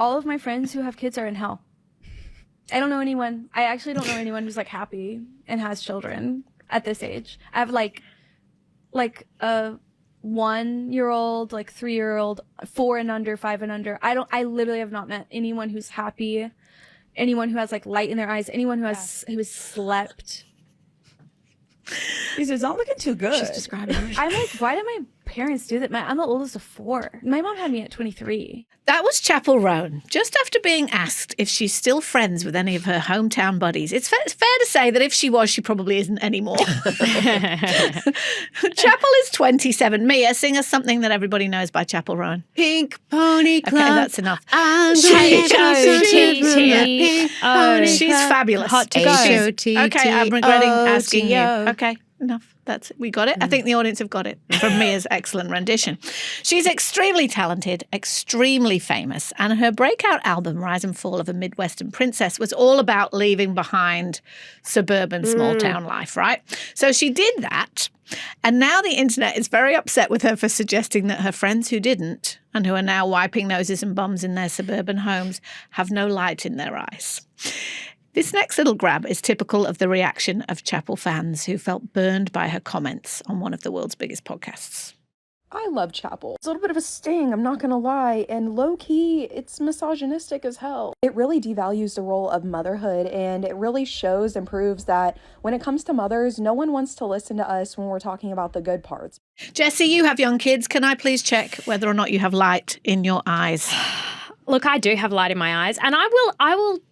all of my friends who have kids are in hell. I don't know anyone. I actually don't know anyone who's like happy and has children at this age. I have like a 1-year-old, like 3-year-old, 4 and under, 5 and under. I literally have not met anyone who's happy, anyone who has like light in their eyes, anyone who has slept. It's not looking too good. She's describing it. I'm like, why did my parents do that? I'm the oldest of 4. My mom had me at 23. That was Chappell Roan, just after being asked if she's still friends with any of her hometown buddies. It's fair to say that if she was, she probably isn't anymore. Chappell is 27. Mia, sing us something that everybody knows by Chappell Roan. Pink Pony Club. Okay, that's enough. She's fabulous. Hot to go. Okay, I'm regretting asking you. Okay, enough. That's it. We got it. I think the audience have got it from Mia's excellent rendition. She's extremely talented, extremely famous, and her breakout album, Rise and Fall of a Midwestern Princess, was all about leaving behind suburban small town life, right? So she did that, and now the internet is very upset with her for suggesting that her friends who didn't, and who are now wiping noses and bums in their suburban homes, have no light in their eyes. This next little grab is typical of the reaction of Chappell fans who felt burned by her comments on one of the world's biggest podcasts. I love Chappell. It's a little bit of a sting, I'm not gonna lie, and low-key, it's misogynistic as hell. It really devalues the role of motherhood, and it really shows and proves that when it comes to mothers, no one wants to listen to us when we're talking about the good parts. Jessie, you have young kids. Can I please check whether or not you have light in your eyes? Look, I do have light in my eyes, and I will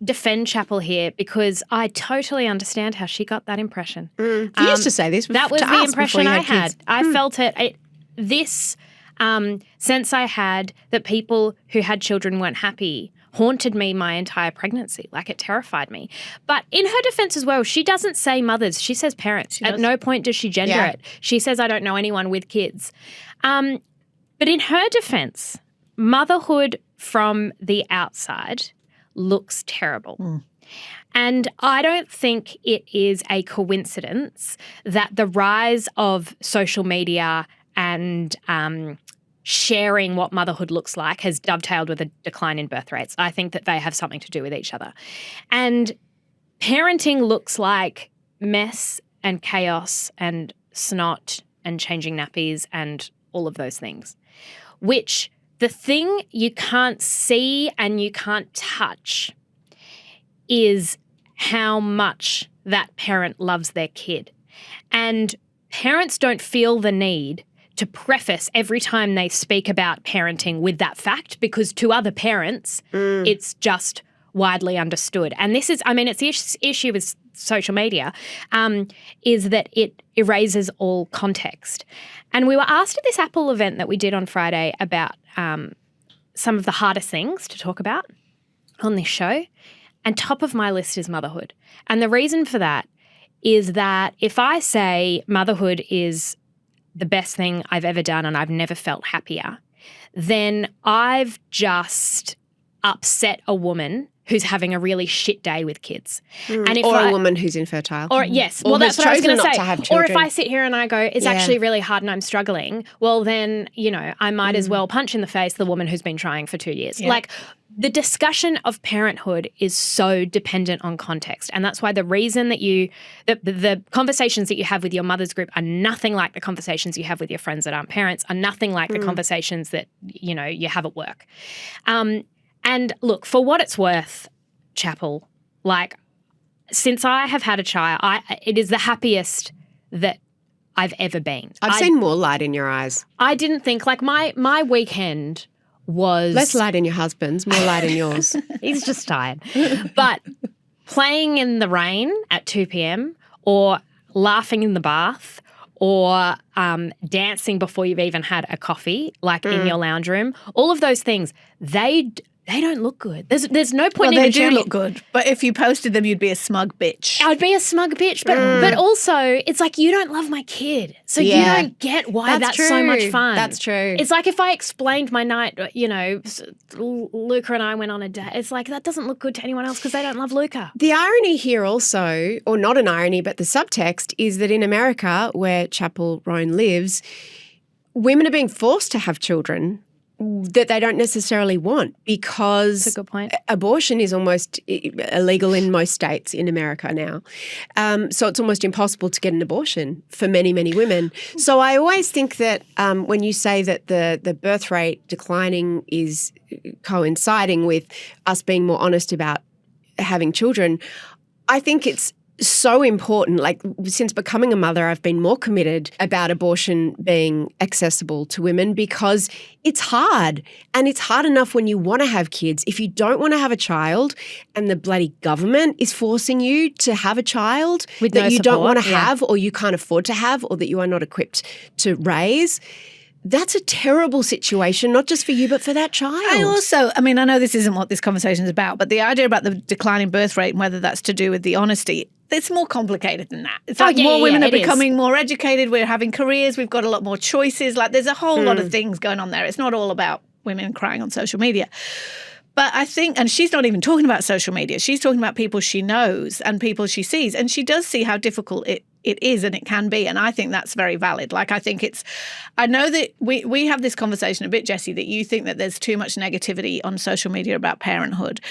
defend Chappell here because I totally understand how she got that impression. You used to say this. That was the impression I had. I felt it. This sense I had that people who had children weren't happy haunted me my entire pregnancy. Like, it terrified me. But in her defense as well, she doesn't say mothers. She says parents. At no point does she gender it. She says, I don't know anyone with kids. But in her defense, motherhood from the outside looks terrible. And I don't think it is a coincidence that the rise of social media and sharing what motherhood looks like has dovetailed with a decline in birth rates. I think that they have something to do with each other. And parenting looks like mess and chaos and snot and changing nappies and all of those things, which the thing you can't see and you can't touch is how much that parent loves their kid. And parents don't feel the need to preface every time they speak about parenting with that fact, because to other parents, it's just widely understood. And this is, it's the issue with social media, is that it erases all context. And we were asked at this Apple event that we did on Friday about some of the hardest things to talk about on this show. And top of my list is motherhood. And the reason for that is that if I say motherhood is the best thing I've ever done and I've never felt happier, then I've just upset a woman who's having a really shit day with kids. And a woman who's infertile. Or yes, or well, that's what I was going to say. To have children. Or if I sit here and I go, it's actually really hard and I'm struggling, well then, I might as well punch in the face the woman who's been trying for 2 years. Yeah. Like, the discussion of parenthood is so dependent on context. And that's why the reason that the conversations that you have with your mother's group are nothing like the conversations you have with your friends that aren't parents, are nothing like the conversations that, you have at work. And look, for what it's worth, Chappell, like, since I have had a child, it is the happiest that I've ever been. I've seen more light in your eyes. I didn't think, like, my weekend was... Less light in your husband's, more light in yours. He's just tired. But playing in the rain at 2 p.m. or laughing in the bath or dancing before you've even had a coffee, like in your lounge room, all of those things, they don't look good. There's no point in they do look good, but if you posted them, you'd be a smug bitch. I'd be a smug bitch, but also it's like, you don't love my kid, so you don't get why that's so much fun. That's true. It's like if I explained my night, Luca and I went on a date. It's like, that doesn't look good to anyone else because they don't love Luca. The irony here also, or not an irony, but the subtext is that in America, where Chappell Roan lives, women are being forced to have children that they don't necessarily want, because That's a good point. abortion is almost illegal in most states in America now. So it's almost impossible to get an abortion for many, many women. So I always think that when you say that the birth rate declining is coinciding with us being more honest about having children, I think it's so important. Like, since becoming a mother, I've been more committed about abortion being accessible to women, because it's hard, and it's hard enough when you want to have kids. If you don't want to have a child and the bloody government is forcing you to have a child With that no you don't support, want to have, or you can't afford to have, or that you are not equipped to raise, that's a terrible situation, not just for you, but for that child. I know this isn't what this conversation is about, but the idea about the declining birth rate and whether that's to do with the honesty, it's more complicated than that. It's like more women are becoming more educated. We're having careers. We've got a lot more choices. Like, there's a whole lot of things going on there. It's not all about women crying on social media. But I think, and she's not even talking about social media. She's talking about people she knows and people she sees. And she does see how difficult it is and it can be. And I think that's very valid. Like, I know that we have this conversation a bit, Jessie, that you think that there's too much negativity on social media about parenthood.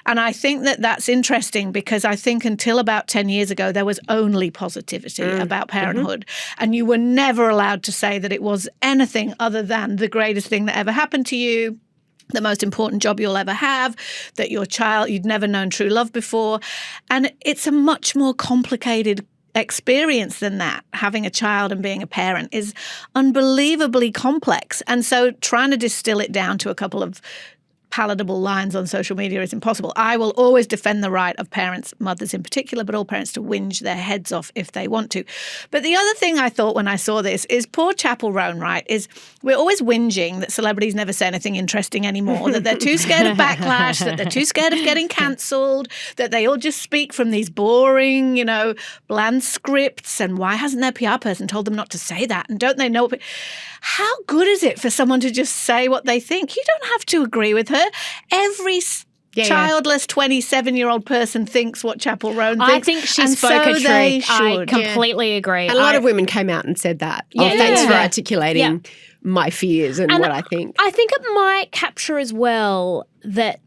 And I think that that's interesting, because I think until about 10 years ago, there was only positivity about parenthood. And you were never allowed to say that it was anything other than the greatest thing that ever happened to you, the most important job you'll ever have, that your child, you'd never known true love before. And it's a much more complicated experience than that. Having a child and being a parent is unbelievably complex. And so trying to distill it down to a couple of palatable lines on social media is impossible. I will always defend the right of parents, mothers in particular, but all parents to whinge their heads off if they want to. But the other thing I thought when I saw this is poor Chappell Roan, right, is we're always whinging that celebrities never say anything interesting anymore, that they're too scared of backlash, that they're too scared of getting cancelled, that they all just speak from these boring, bland scripts, and why hasn't their PR person told them not to say that? And don't they know? How good is it for someone to just say what they think? You don't have to agree with her. Every childless 27-year-old person thinks what Chappell Roan thinks. I think she spoke a truth. I completely agree. And a lot of women came out and said that. Thanks for articulating my fears and what I think. I think it might capture as well that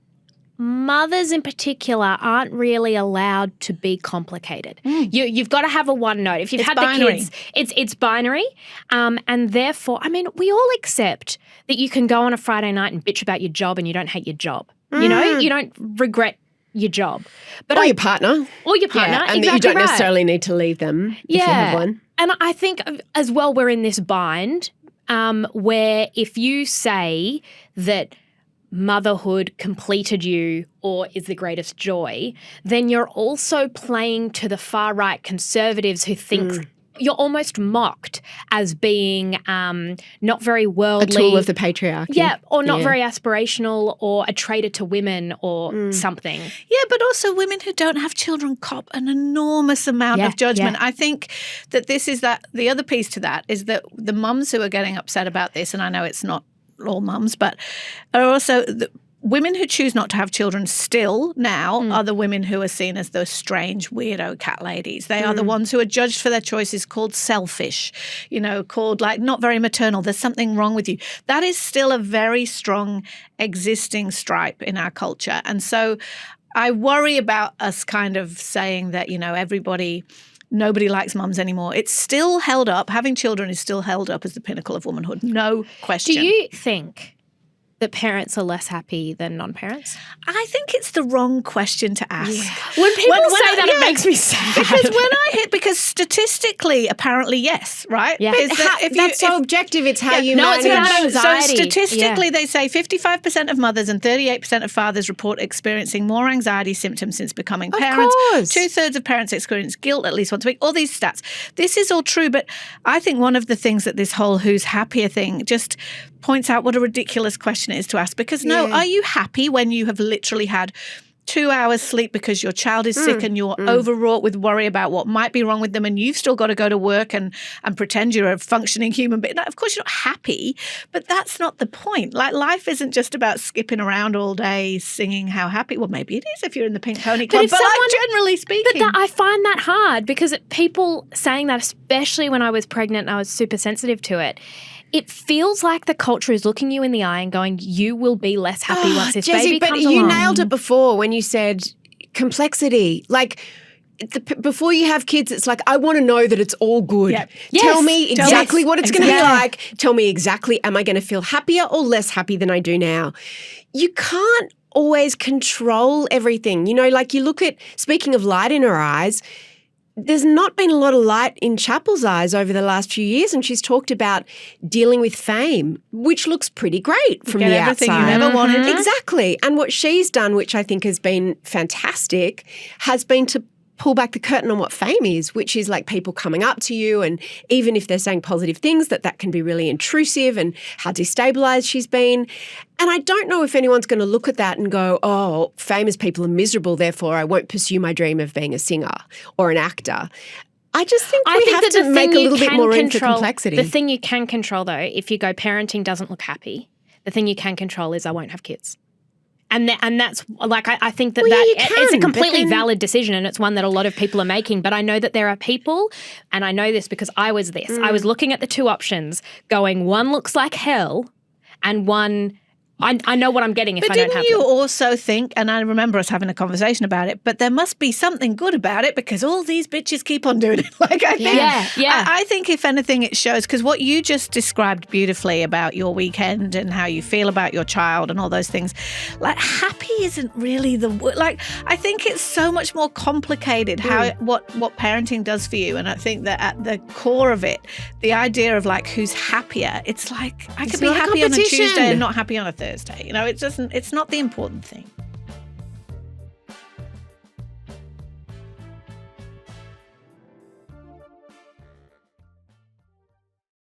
mothers in particular aren't really allowed to be complicated. You've got to have a one note. If you've had binary. the kids, it's binary. And therefore, we all accept that you can go on a Friday night and bitch about your job and you don't hate your job. You don't regret your job. Or your partner. Or your partner, and that you don't necessarily need to leave them if you have one. And I think as well we're in this bind where if you say that motherhood completed you or is the greatest joy, then you're also playing to the far-right conservatives who think you're almost mocked as being not very worldly. A tool of the patriarchy. Yeah, or not very aspirational, or a traitor to women or something. Yeah, but also women who don't have children cop an enormous amount of judgment. I think that the other piece to that is that the mums who are getting upset about this, and I know it's not all mums, but are also the women who choose not to have children still now are the women who are seen as those strange, weirdo cat ladies. They are the ones who are judged for their choices, called selfish, called like not very maternal. There's something wrong with you. That is still a very strong existing stripe in our culture. And so I worry about us kind of saying that, nobody likes mums anymore. It's still held up. Having children is still held up as the pinnacle of womanhood. No question. Do you think that parents are less happy than non-parents? I think it's the wrong question to ask. Yeah. When people say that, it makes me sad. Because statistically, apparently, yes, right? Yeah. That's so objective. It's how you it's about anxiety. So statistically, they say 55% of mothers and 38% of fathers report experiencing more anxiety symptoms since becoming parents. Of course. 2/3 of parents experience guilt at least once a week. All these stats. This is all true, but I think one of the things that this whole who's happier thing just points out what a ridiculous question it is to ask. Because are you happy when you have literally had 2 hours sleep because your child is sick and you're overwrought with worry about what might be wrong with them, and you've still got to go to work and pretend you're a functioning human being? Of course you're not happy, but that's not the point. Like, life isn't just about skipping around all day singing how happy. Well, maybe it is if you're in the Pink Pony Club, but generally speaking. But I find that hard, because people saying that, especially when I was pregnant and I was super sensitive to it, it feels like the culture is looking you in the eye and going, you will be less happy once this Jessie, baby but comes you along. nailed it before when you said complexity. Like, before you have kids, it's like, I want to know that it's all good. Yep. Tell Yes. me exactly what it's going to be Exactly. like. Tell me exactly, am I going to feel happier or less happy than I do now? You can't always control everything. You know, like you look at, speaking of light in her eyes, there's not been a lot of light in Chappell's eyes over the last few years, and she's talked about dealing with fame, which looks pretty great from Get the everything outside. you never wanted. Exactly. And what she's done, which I think has been fantastic, has been to pull back the curtain on what fame is, which is like people coming up to you, and even if they're saying positive things, that can be really intrusive, and how destabilized she's been. And I don't know if anyone's going to look at that and go, oh, famous people are miserable, therefore I won't pursue my dream of being a singer or an actor. I just think we have to make a little bit more room for complexity. The thing you can control, though, if you go parenting doesn't look happy, the thing you can control is I won't have kids. And that's like, I think that Well, yeah, you it's a can, completely but then- valid decision, and it's one that a lot of people are making. But I know that there are people, and I know this because I was this. I was looking at the two options going, one looks like hell and one, I know what I'm getting if But I don't didn't have you them. also think, and I remember us having a conversation about it, but there must be something good about it because all these bitches keep on doing it. Like, I think, Yeah. I think if anything, it shows, because what you just described beautifully about your weekend and how you feel about your child and all those things, like happy isn't really the word. Like, I think it's so much more complicated how what parenting does for you. And I think that at the core of it, the idea of like who's happier, it's like I could be not a happy on a competition. Tuesday and not happy on a Thursday. You know, it's not the important thing.